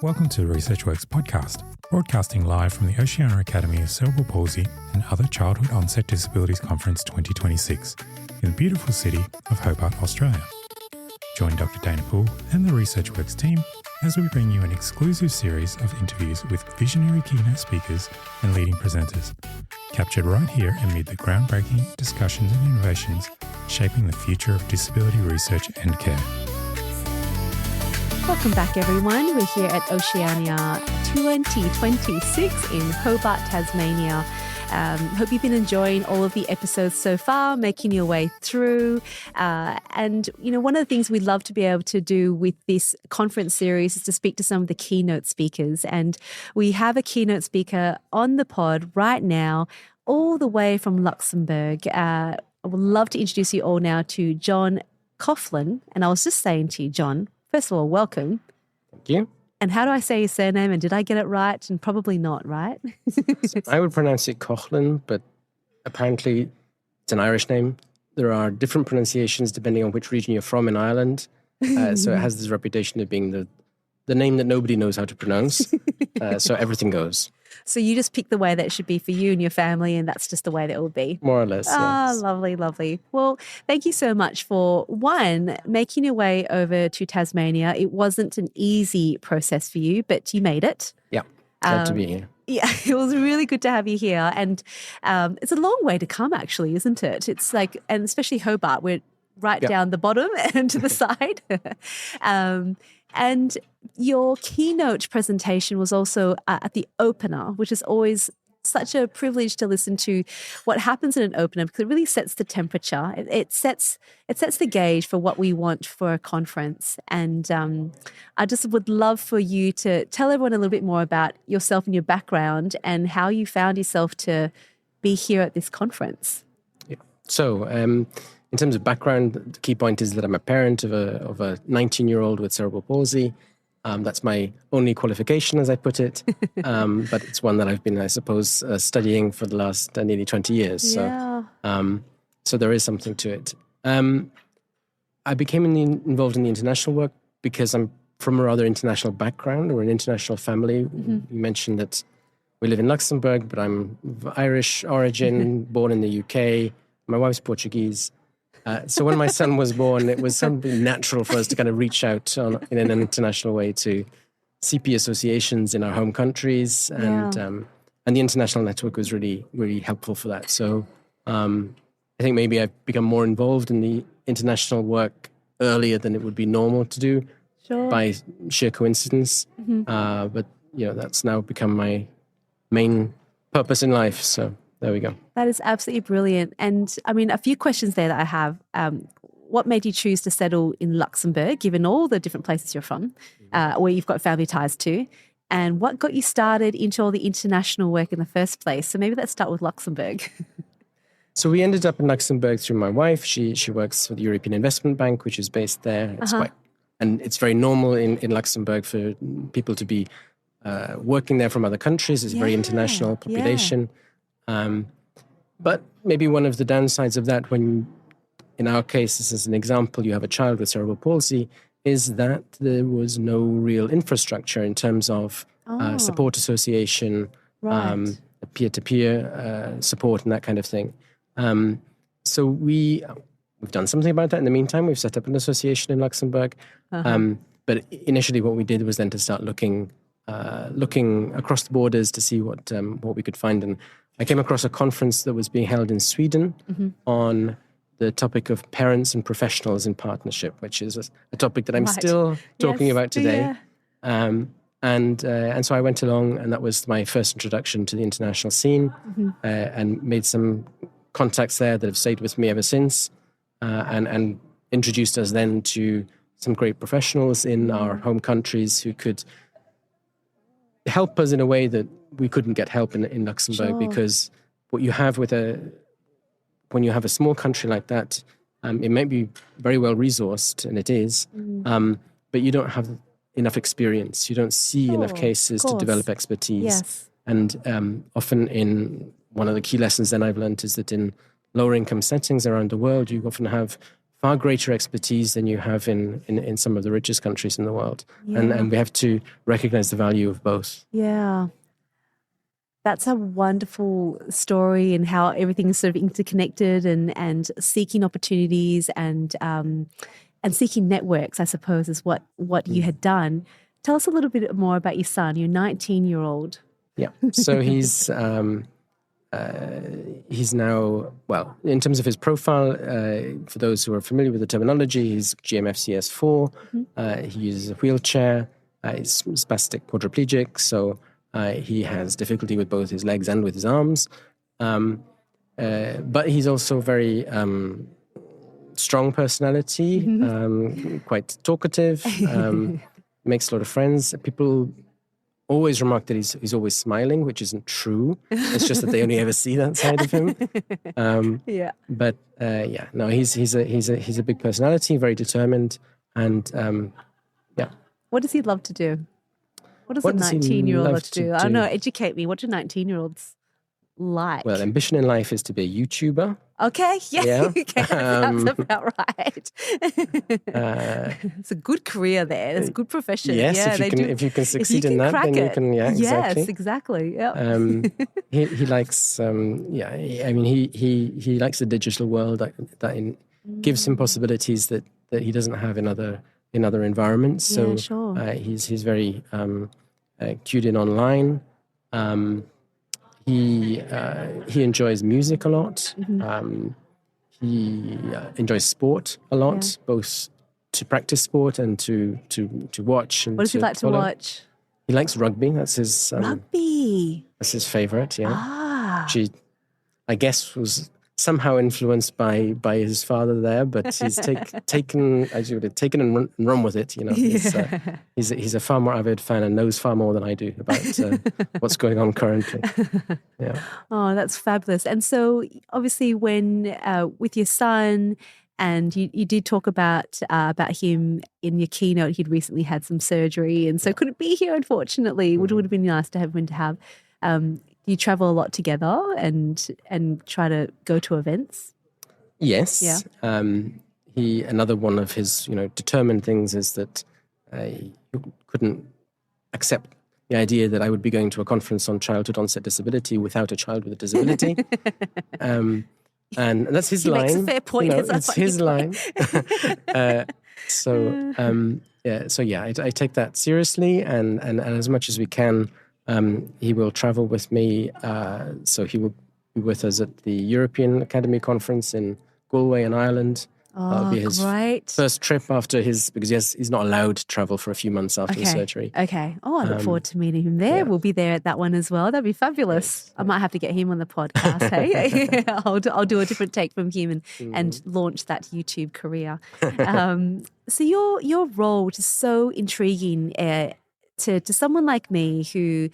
Welcome to the ResearchWorks podcast, broadcasting live from the Oceania Academy of Cerebral Palsy and Other Childhood Onset Disabilities Conference 2026 in the beautiful city of Hobart, Australia. Join Dr. Dana Poole and the ResearchWorks team as we bring you an exclusive series of interviews with visionary keynote speakers and leading presenters, captured right here amid the groundbreaking discussions and innovations shaping the future of disability research and care. Welcome back, everyone. We're here at Oceania 2026 in Hobart, Tasmania. Hope you've been enjoying all of the episodes so far, making your way through. And, you know, one of the things we'd love to be able to do with this conference series is to speak to some of the keynote speakers. And we have a keynote speaker on the pod right now, all the way from Luxembourg. I would love to introduce you all now to John Coughlan. And I was just saying to you, John, first of all, welcome. Thank you. And how do I say your surname? And did I get it right? And probably not, right? I would pronounce it Coughlan, but apparently it's an Irish name. There are different pronunciations depending on which region you're from in Ireland. So it has this reputation of being the name that nobody knows how to pronounce. So everything goes. So you just pick the way that it should be for you and your family, and that's just the way that it will be. More or less, yes. Lovely, lovely. Well, thank you so much for, one, making your way over to Tasmania. It wasn't an easy process for you, but you made it. Yeah, glad to be here. Yeah, it was really good to have you here. And it's a long way to come, actually, isn't it? It's like, and especially Hobart, we're right down the bottom and to the side. And your keynote presentation was also at the opener, which is always such a privilege to listen to what happens in an opener because it really sets the temperature. It sets the gauge for what we want for a conference. And I just would love for you to tell everyone a little bit more about yourself and your background and how you found yourself to be here at this conference. Yeah. So, in terms of background, the key point is that I'm a parent of a 19-year-old with cerebral palsy. That's my only qualification, as I put it. But it's one that I've been, I suppose, studying for the last nearly 20 years. Yeah. So there is something to it. I became involved in the international work because I'm from a rather international background. We're an international family. Mm-hmm. You mentioned that we live in Luxembourg, but I'm of Irish origin, born in the UK. My wife's Portuguese. So when my son was born, it was something natural for us to kind of reach out in an international way to CP associations in our home countries, and the international network was really, really helpful for that. So I think maybe I've become more involved in the international work earlier than it would be normal to do by sheer coincidence. Mm-hmm. But that's now become my main purpose in life. So there we go. That is absolutely brilliant. And I mean, a few questions there that I have. What made you choose to settle in Luxembourg, given all the different places you're from, where you've got family ties to? And what got you started into all the international work in the first place? So maybe let's start with Luxembourg. So we ended up in Luxembourg through my wife. She works for the European Investment Bank, which is based there. It's very normal in Luxembourg for people to be working there from other countries. It's a very international population. But maybe one of the downsides of that, when in our case, this is an example, you have a child with cerebral palsy, is that there was no real infrastructure in terms of support association, peer-to-peer support and that kind of thing. So we've done something about that in the meantime. We've set up an association in Luxembourg. But initially what we did was then to start looking across the borders to see what we could find. And I came across a conference that was being held in Sweden on the topic of parents and professionals in partnership, which is a topic that I'm still talking about today. Yeah. And so I went along, and that was my first introduction to the international scene, and made some contacts there that have stayed with me ever since, and introduced us then to some great professionals in our home countries who could help us in a way that we couldn't get help in Luxembourg, because what you have when you have a small country like that, it may be very well resourced, and it is, but you don't have enough experience. You don't see enough cases to develop expertise. Yes. And often one of the key lessons then I've learned is that in lower income settings around the world, you often have far greater expertise than you have in some of the richest countries in the world. Yeah. And we have to recognize the value of both. Yeah. That's a wonderful story, and how everything is sort of interconnected, and seeking opportunities and seeking networks, I suppose, is what you had done. Tell us a little bit more about your son, your 19-year-old. Yeah. So he's now, well, in terms of his profile, for those who are familiar with the terminology, he's GMFCS4. He uses a wheelchair. He's spastic quadriplegic, so he has difficulty with both his legs and with his arms. But he's also very strong personality, quite talkative, makes a lot of friends. People always remark that he's always smiling, which isn't true. It's just that they only ever see that side of him. Yeah. But no, he's a big personality, very determined, and yeah. What does he love to do? What does a 19-year-old love to do? I don't know, educate me. What do 19-year-olds like? Well, ambition in life is to be a YouTuber. Okay, yeah. Okay, that's about right. It's a good career there. It's a good profession. Yes, yeah, if you can succeed in that, then you can. Yeah, exactly. Yes, exactly. Yeah. He likes. I mean, he likes the digital world that gives him possibilities that he doesn't have in other environments. So sure. He's very cued in online. He enjoys music a lot. He enjoys sport a lot, both to practice sport and to watch. And what does he like follow. To watch? He likes rugby. That's his rugby. That's his favorite. Yeah. Ah. I guess was somehow influenced by his father there, but he's taken and run with it. You know, he's a far more avid fan and knows far more than I do about what's going on currently. Yeah. Oh, that's fabulous. And so, obviously, when with your son, and you did talk about him in your keynote, he'd recently had some surgery, and so couldn't be here, unfortunately. Which would have been nice to have him to have. You travel a lot together and try to go to events? Yes. Yeah. Another one of his, determined things is that he couldn't accept the idea that I would be going to a conference on childhood onset disability without a child with a disability. And that's his line. Makes a fair point. It's his line. I take that seriously, and as much as we can, he will travel with me. So he will be with us at the European Academy Conference in Galway in Ireland. That'll be his first trip because he's not allowed to travel for a few months after the surgery. Okay. Oh, I look forward to meeting him there. Yeah. We'll be there at that one as well. That'd be fabulous. Yes. I might have to get him on the podcast. Hey, I'll do a different take from him and launch that YouTube career. So your role, which is so intriguing to someone like me who,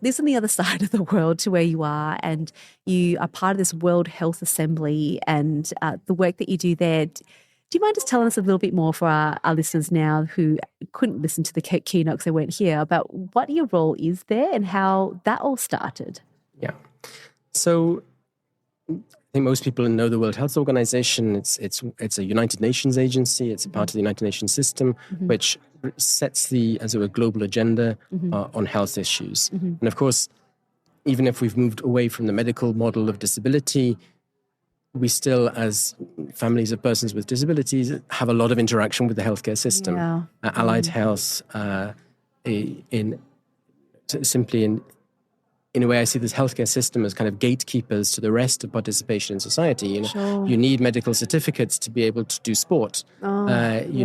lives on the other side of the world to where you are, and you are part of this World Health Assembly and the work that you do there. Do you mind just telling us a little bit more for our listeners now who couldn't listen to the keynote because they weren't here, about what your role is there and how that all started? Yeah. So I think most people know the World Health Organization. It's a United Nations agency. It's a part of the United Nations system, which sets the global agenda on health issues. And of course, even if we've moved away from the medical model of disability, we still, as families of persons with disabilities, have a lot of interaction with the healthcare system. Yeah. Allied health, in a way, I see this healthcare system as kind of gatekeepers to the rest of participation in society. Sure. You need medical certificates to be able to do sport. You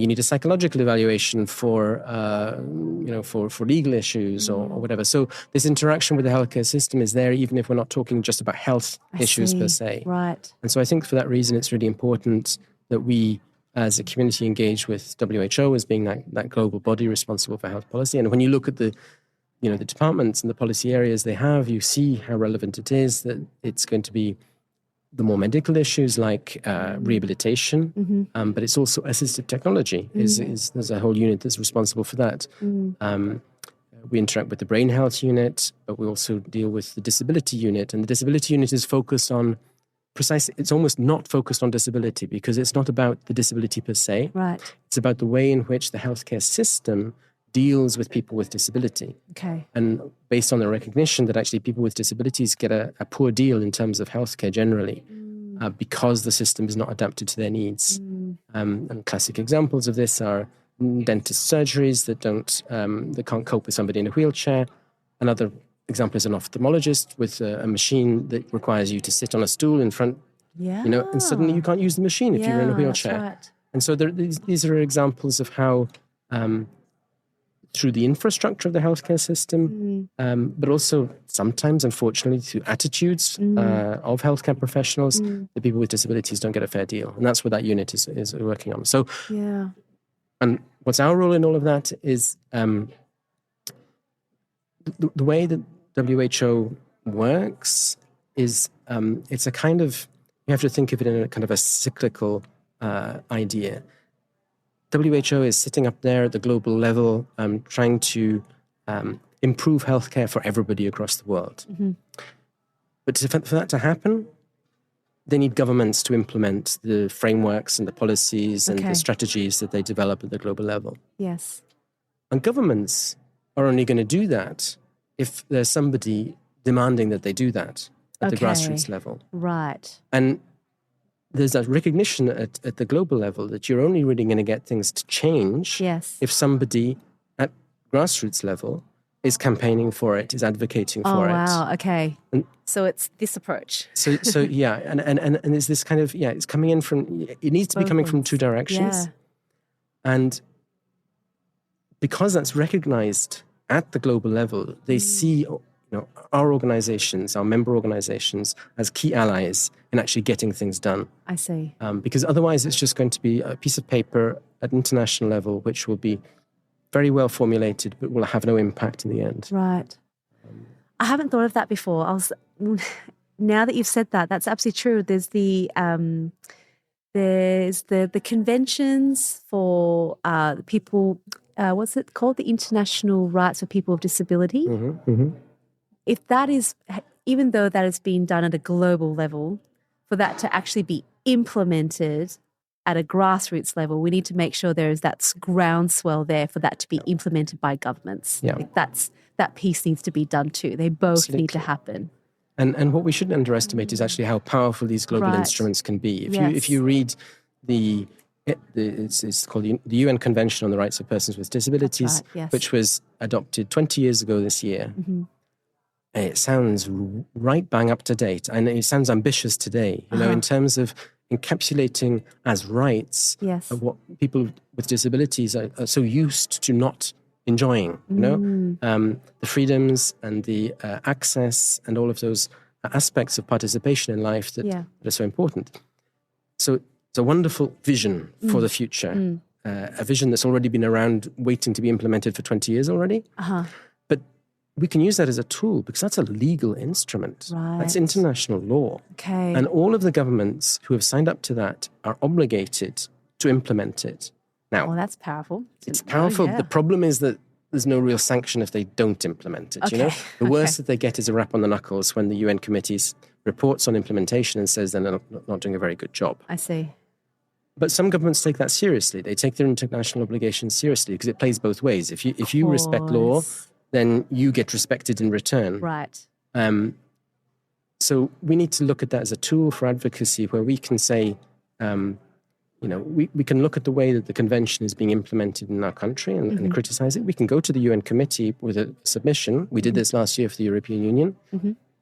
need a psychological evaluation for legal issues or whatever. So this interaction with the healthcare system is there, even if we're not talking just about health issues per se. Right. And so I think for that reason, it's really important that we, as a community, engage with WHO as being that global body responsible for health policy. And when you look at the departments and the policy areas they have, you see how relevant it is, that it's going to be the more medical issues like rehabilitation, but it's also assistive technology. There's a whole unit that's responsible for that. We interact with the brain health unit, but we also deal with the disability unit. And the disability unit is focused on precisely, it's almost not focused on disability because it's not about the disability per se. Right. It's about the way in which the healthcare system deals with people with disability. Okay. And based on the recognition that actually people with disabilities get a poor deal in terms of healthcare generally because the system is not adapted to their needs. And classic examples of this are dentist surgeries that can't cope with somebody in a wheelchair. Another example is an ophthalmologist with a machine that requires you to sit on a stool in front, and suddenly you can't use the machine if you're in a wheelchair. That's right. And so these are examples of how through the infrastructure of the healthcare system, but also sometimes, unfortunately, through attitudes of healthcare professionals, the people with disabilities don't get a fair deal. And that's what that unit is working on. So, and what's our role in all of that is the way that WHO works is it's a kind of, you have to think of it in a kind of a cyclical idea. WHO is sitting up there at the global level trying to improve healthcare for everybody across the world. But for that to happen, they need governments to implement the frameworks and the policies and the strategies that they develop at the global level. Yes. And governments are only going to do that if there's somebody demanding that they do that at the grassroots level. Right. And there's that recognition at the global level that you're only really going to get things to change if somebody at grassroots level is campaigning for it, is advocating for it. Oh, wow. Okay. And so it's this approach. So yeah, and it's this kind of, it's coming in from, it needs to be coming from two directions. Yeah. And because that's recognized at the global level, they see our organizations, our member organizations, as key allies in actually getting things done. I see. Because otherwise it's just going to be a piece of paper at international level which will be very well formulated but will have no impact in the end. Right. I haven't thought of that before. Now that you've said that, that's absolutely true. There's the conventions for people, what's it called? The International Rights for People with Disability. If that is, even though that is being done at a global level, for that to actually be implemented at a grassroots level, we need to make sure there is that groundswell there for that to be implemented by governments. Yeah. That piece needs to be done too. They both need to happen. And what we shouldn't underestimate is actually how powerful these global instruments can be. If you read it's called the UN Convention on the Rights of Persons with Disabilities, which was adopted 20 years ago this year. It sounds right bang up to date, and it sounds ambitious today, in terms of encapsulating as rights of what people with disabilities are so used to not enjoying, the freedoms and the access and all of those aspects of participation in life that are so important. So it's a wonderful vision for the future, a vision that's already been around waiting to be implemented for 20 years already. But we can use that as a tool because that's a legal instrument. Right. That's international law. Okay. And all of the governments who have signed up to that are obligated to implement it. Now, well, that's powerful. It's powerful. The problem is that there's no real sanction if they don't implement it. The worst that they get is a rap on the knuckles when the UN committees reports on implementation and says they're not doing a very good job. I see. But some governments take that seriously. They take their international obligations seriously because it plays both ways. If you respect law, then you get respected in return. Right. So we need to look at that as a tool for advocacy where we can say, we can look at the way that the convention is being implemented in our country and criticize it. We can go to the UN committee with a submission. We did this last year for the European Union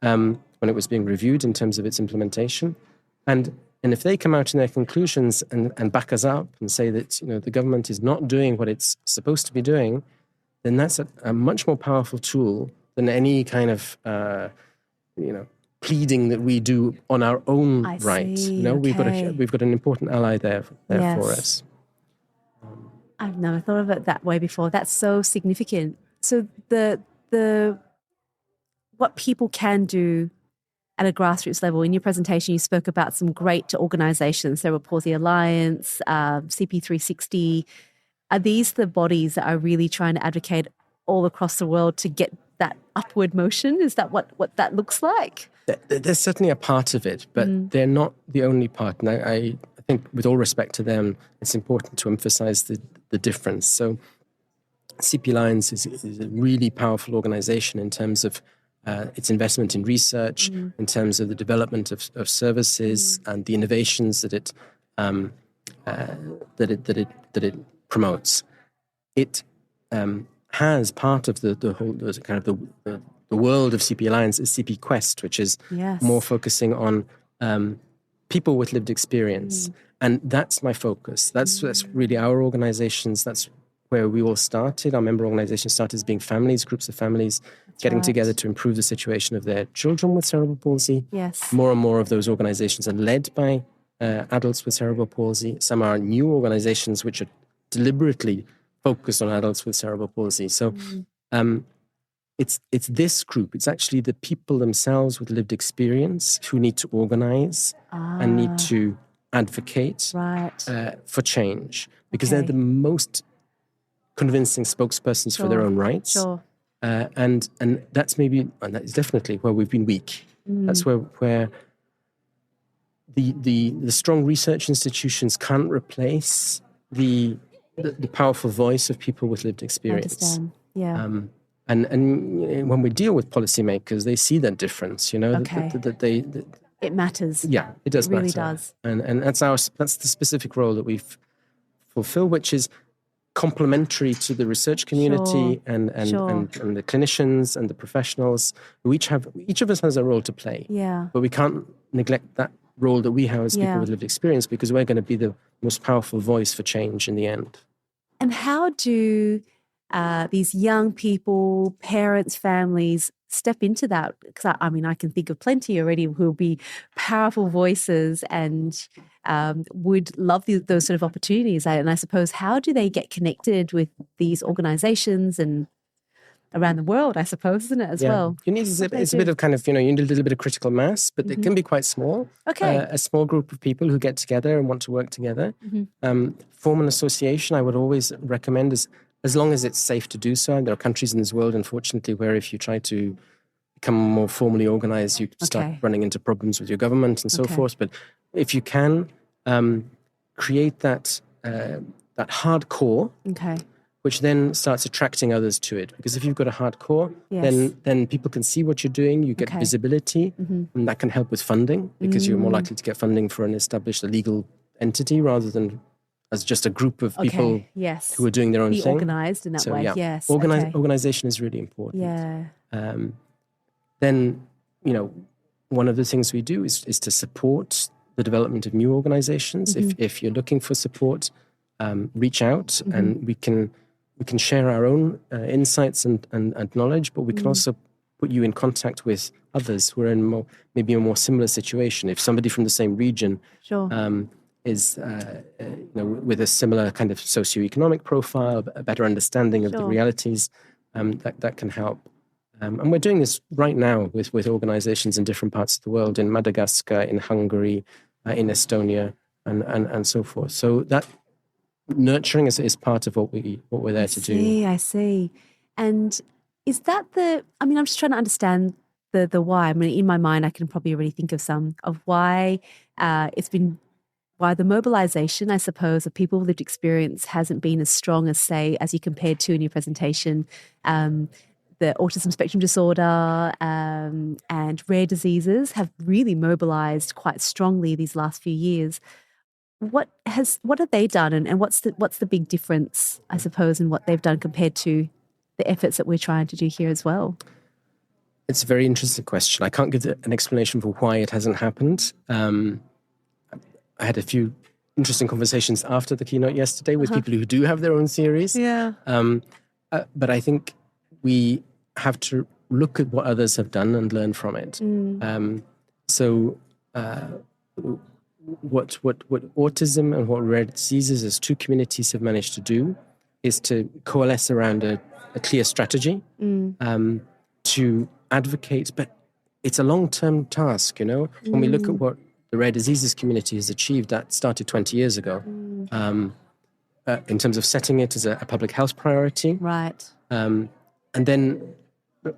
when it was being reviewed in terms of its implementation. And if they come out in their conclusions and back us up and say that the government is not doing what it's supposed to be doing, then that's a much more powerful tool than any kind of pleading that we do on our own right. We've got an important ally there for us. I've never thought of it that way before. That's so significant. So what people can do at a grassroots level. In your presentation, you spoke about some great organisations, Cerebral Palsy Alliance, CP360. Are these the bodies that are really trying to advocate all across the world to get that upward motion? Is that what that looks like? There's certainly a part of it, but they're not the only part. And I think, with all respect to them, it's important to emphasize the difference. So CP Lions is a really powerful organization in terms of its investment in research, in terms of the development of services and the innovations that it promotes. It has part of the whole kind of the world of CP Alliance is CP Quest, which is more focusing on people with lived experience, and that's my focus. That's really our organizations. That's where we all started. Our member organization started as being families, groups of families, getting together to improve the situation of their children with cerebral palsy. Yes. More and more of those organizations are led by adults with cerebral palsy. Some are new organizations which are deliberately focused on adults with cerebral palsy. So it's this group. It's actually the people themselves with lived experience who need to organize and need to advocate for change, because they're the most convincing spokespersons for their own rights. Sure. And that's maybe, and that is definitely where we've been weak. That's where the strong research institutions can't replace the powerful voice of people with lived experience. I understand. Yeah. And when we deal with policymakers, they see that difference. You know, that it matters. Yeah, it does. It really matter. does. And that's the specific role that we've fulfilled, which is complementary to the research community and the clinicians and the professionals. Each of us has a role to play. Yeah. But we can't neglect that role that we have as people with lived experience, because we're going to be the most powerful voice for change in the end. And how do these young people, parents, families step into that? Because I can think of plenty already who will be powerful voices and would love those sort of opportunities. And I suppose, how do they get connected with these organizations and around the world, I suppose, isn't it, as well? You need it's a bit of kind of, you need a little bit of critical mass, but it can be quite small. Okay. A small group of people who get together and want to work together. Form an association, I would always recommend, as long as it's safe to do so. And there are countries in this world, unfortunately, where if you try to become more formally organized, you start running into problems with your government and so forth. But if you can create that hard core, which then starts attracting others to it. Because if you've got a hard core, then people can see what you're doing, you get visibility, and that can help with funding, because you're more likely to get funding for an established legal entity rather than as just a group of people who are doing their own thing. Be organised in that way, yes. Organisation is really important. Yeah. Then, one of the things we do is to support the development of new organizations. If you're looking for support, reach out, and we can share our own insights and knowledge, but we can also put you in contact with others who are in maybe a more similar situation. If somebody from the same region is with a similar kind of socioeconomic profile, a better understanding of the realities, that can help. And we're doing this right now with organizations in different parts of the world, in Madagascar, in Hungary, in Estonia, and so forth. So that nurturing is part of what we're there to do. I see. And is that I'm just trying to understand the why. I mean, in my mind, I can probably already think of some of why why the mobilization, I suppose, of people with lived experience hasn't been as strong as, say, as you compared to in your presentation, the autism spectrum disorder and rare diseases have really mobilized quite strongly these last few years. What have they done, and what's the big difference, I suppose, in what they've done compared to the efforts that we're trying to do here as well? It's a very interesting question. I can't give an explanation for why it hasn't happened. I had a few interesting conversations after the keynote yesterday with people who do have their own theories. Yeah. But I think we have to look at what others have done and learn from it. What autism and what rare diseases as two communities have managed to do is to coalesce around a clear strategy to advocate. But it's a long-term task, When we look at what the rare diseases community has achieved, that started 20 years ago, in terms of setting it as a public health priority. Right. And then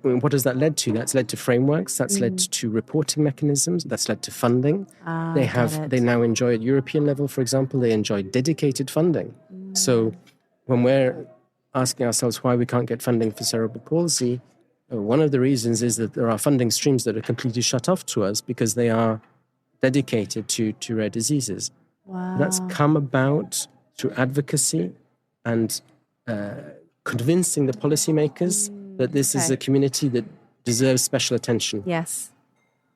what has that led to? That's led to frameworks. That's led to reporting mechanisms. That's led to funding. They now enjoy at European level, for example, they enjoy dedicated funding. So when we're asking ourselves why we can't get funding for cerebral palsy, one of the reasons is that there are funding streams that are completely shut off to us because they are dedicated to rare diseases. Wow. That's come about through advocacy and convincing the policymakers that this is a community that deserves special attention. Yes.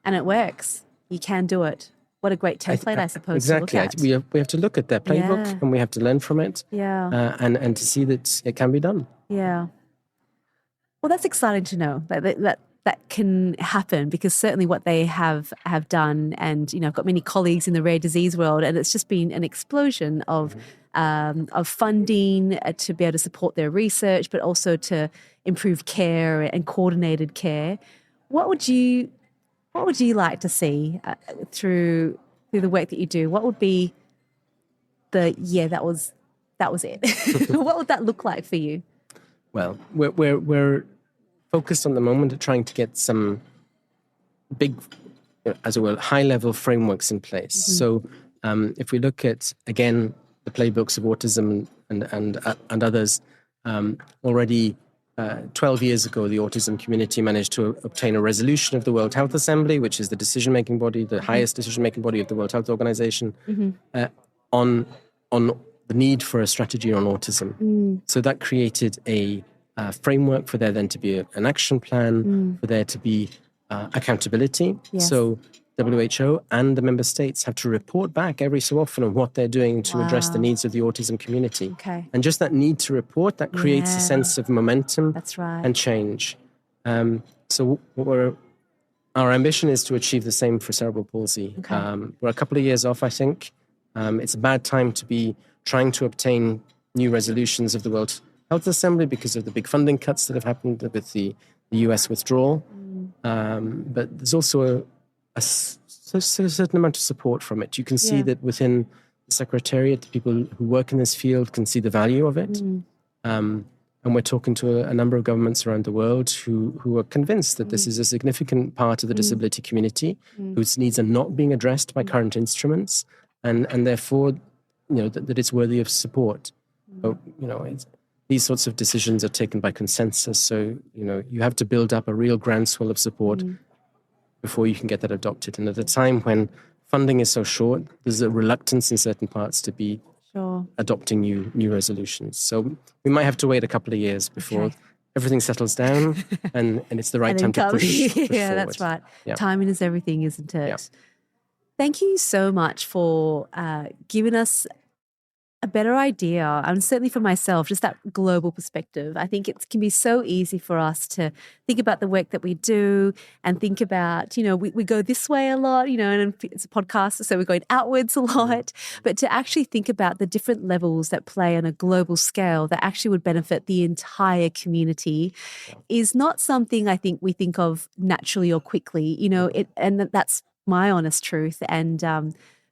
And it works. You can do it. What a great template, I suppose, exactly. to look at. We have to look at their playbook and we have to learn from it and to see that it can be done. Yeah. Well, that's exciting to know that can happen, because certainly what they have done, and I've got many colleagues in the rare disease world, and it's just been an explosion of funding to be able to support their research, but also to improve care and coordinated care. What would you like to see through the work that you do? What would be that was it? What would that look like for you? Well, we're focused on the moment at trying to get some big, as it were, high-level frameworks in place. So if we look at, again, the playbooks of autism and others, already 12 years ago, the autism community managed to obtain a resolution of the World Health Assembly, which is the decision-making body, the highest decision-making body of the World Health Organization, on the need for a strategy on autism. So that created a framework for there then to be an action plan, for there to be accountability. Yes. So WHO and the member states have to report back every so often on what they're doing to address the needs of the autism community. Okay. And just that need to report, that creates a sense of momentum and change. So our ambition is to achieve the same for cerebral palsy. Okay. We're a couple of years off, I think. It's a bad time to be trying to obtain new resolutions of the World Health Assembly because of the big funding cuts that have happened with the US withdrawal. But there's also a certain amount of support from it. You can see that within the Secretariat, the people who work in this field can see the value of it. And we're talking to a number of governments around the world who are convinced that this is a significant part of the disability community whose needs are not being addressed by current instruments, and therefore, that it's worthy of support. But, these sorts of decisions are taken by consensus. So, you have to build up a real groundswell of support before you can get that adopted. And at a time when funding is so short, there's a reluctance in certain parts to be adopting new resolutions. So we might have to wait a couple of years before everything settles down and it's the right time to push yeah, forward. That's right. Yeah. Timing is everything, isn't it? Yeah. Thank you so much for giving us a better idea, and certainly for myself, just that global perspective. I think it can be so easy for us to think about the work that we do and think about, we go this way a lot, and it's a podcast, so we're going outwards a lot, but to actually think about the different levels that play on a global scale that actually would benefit the entire community is not something I think we think of naturally or quickly, and that's my honest truth. And,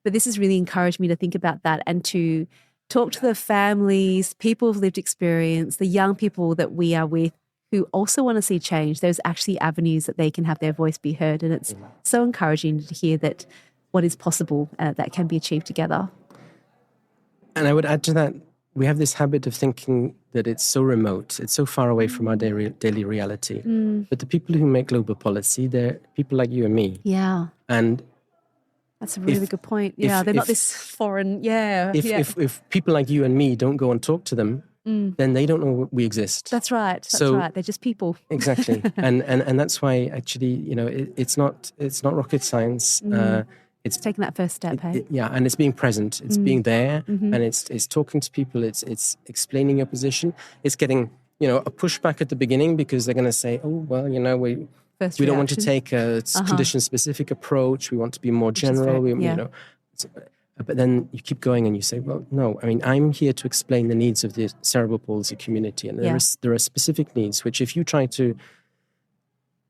but this has really encouraged me to think about that and to talk to the families, people with lived experience, the young people that we are with who also want to see change. There's actually avenues that they can have their voice be heard. And it's so encouraging to hear that what is possible that can be achieved together. And I would add to that, we have this habit of thinking that it's so remote, it's so far away from our daily reality. But the people who make global policy, they're people like you and me. Yeah. And that's a really good point. Yeah, they're not this foreign, If people like you and me don't go and talk to them, then they don't know we exist. That's right. That's right. They're just people. Exactly. and that's why actually, it's not rocket science. It's taking that first step, hey? And it's being present. It's being there, and it's talking to people. It's explaining your position. It's getting, a pushback at the beginning because they're going to say, oh, well, we don't want to take a condition-specific approach. We want to be more general. But then you keep going and you say, well, no, I'm here to explain the needs of the cerebral palsy community. And there are specific needs, which if you try to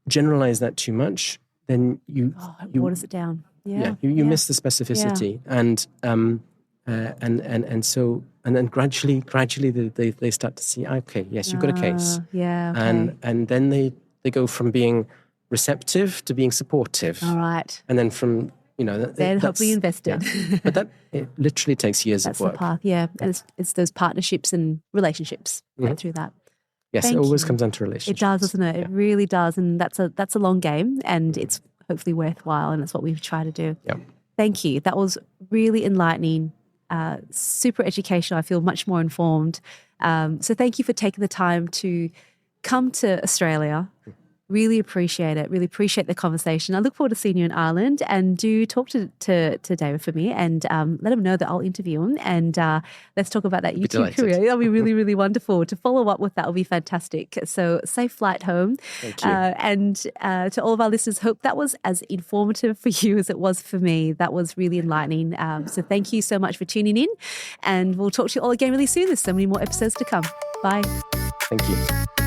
generalize that too much, then you waters it down. You miss the specificity. And then gradually they start to see, okay, yes, you've got a case. Okay. And then they they go from being receptive to being supportive. All right. And then from, Then hopefully invested. Yeah. But it literally takes years That's of work. the path, yeah. And it's those partnerships and relationships right through that. Yes, Thank it always you. comes down to relationships. It does, doesn't it? It really does. And that's a long game, and it's hopefully worthwhile, and that's what we've tried to do. Yeah. Thank you. That was really enlightening, super educational. I feel much more informed. So thank you for taking the time to come to Australia. Really appreciate it. Really appreciate the conversation. I look forward to seeing you in Ireland, and do talk to David for me, and let him know that I'll interview him, and let's talk about that YouTube career. That'll be really, really wonderful. To follow up with that will be fantastic. So safe flight home. Thank you. And to all of our listeners, hope that was as informative for you as it was for me. That was really enlightening. So thank you so much for tuning in, and we'll talk to you all again really soon. There's so many more episodes to come. Bye. Thank you.